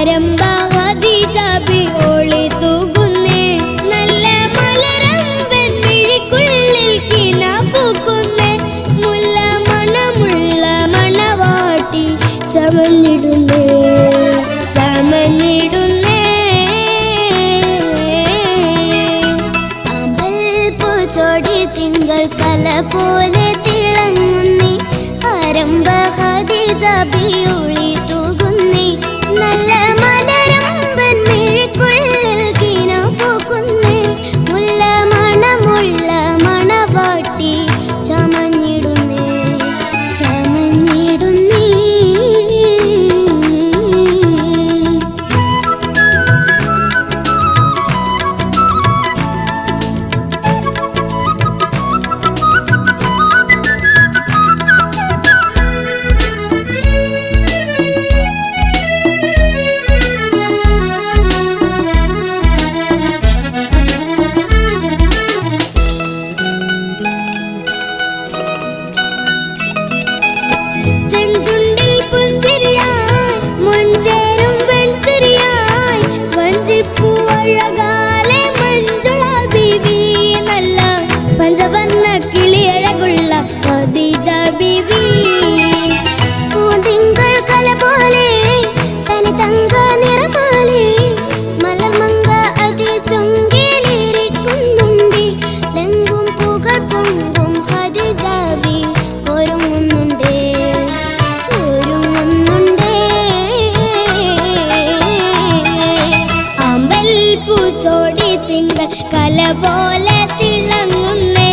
ആരംഭ ഖദീജ ബിയോളി തൂകുന്നേ നല്ല മലരമ്പൻ മിഴിക്കുള്ളിൽ കിന പൂക്കുന്നേ മുല്ല മണമുള്ള മണവാട്ടി ചമഞ്ഞിടുന്നേ ചമഞ്ഞിടുന്നേ അമ്പൽ പൂച്ചോടി തിങ്കൾ കല പോലെ തിളങ്ങുന്നേ ആരംഭ ഖദീജ ബിയോളി തൂകുന്നേ നല്ല മലരമ്പൻ മിഴിക്കുള്ളിൽ കിന പൂക്കുന്നേ മുല്ല മണമുള്ള മണവാട്ടി ചമഞ്ഞിടുന്നേ ചമഞ്ഞിടുന്നേ ചെഞ്ചുണ്ടിൽ പുഞ്ചിരിയായി മുഞ്ചേരും വെൺചിരിയായി വഞ്ചിപ്പൂ അഴകാലെ മഞ്ജുള ബീവി നല്ല പഞ്ചവർണ്ണ കിളിയഴകുള്ള ഖദീജ ബീവി പൂതിങ്കൾ കല പോലെ തനി തങ്ക നിറമാലെ മലർമങ്ക അതി ചുങ്കിലിരിക്കുന്നുണ്ട് ലെങ്കും പൂകൾ പൊങ്കും ഖദീജ ബീവി ഒരുങ്ങുന്നുണ്ട് അമ്പൽ പൂച്ചോടി തിങ്കൾ കല പോലെ തിളങ്ങുന്നേ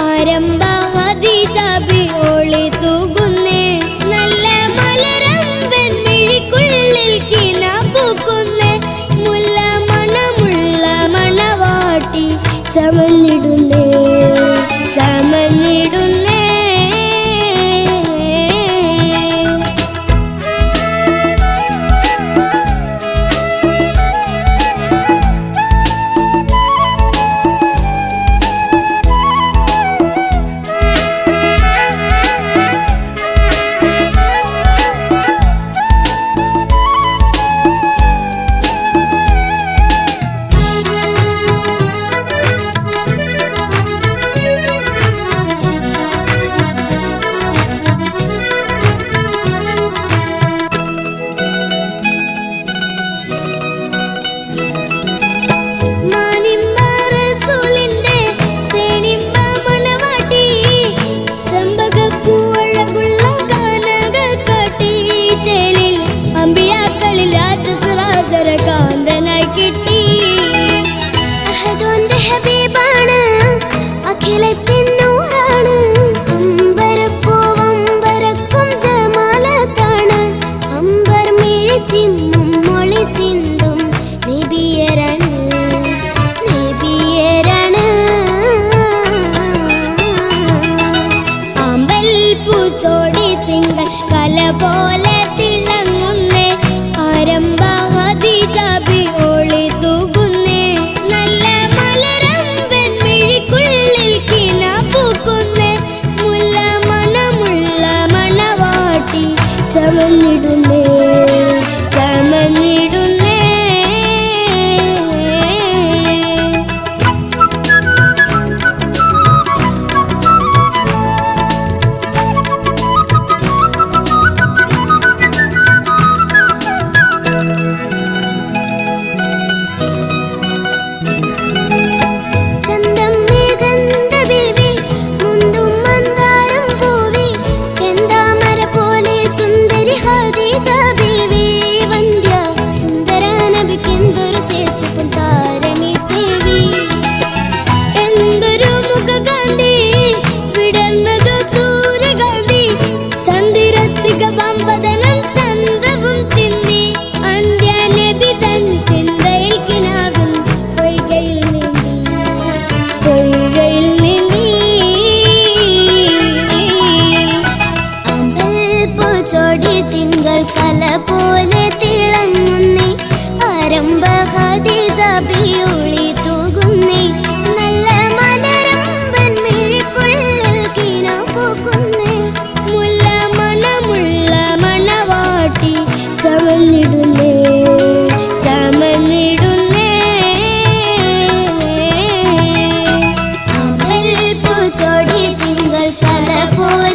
ആരംഭ ഖദീജ ബിയോളി തൂകുന്നേ നല്ല മലരമ്പൻ മിഴിക്കുള്ളിൽ കിന പൂക്കുന്നേ മുല്ല മണമുള്ള മണവാട്ടി ചമഞ്ഞിടുന്നേ ചമഞ്ഞിടുന്നേ പോലെ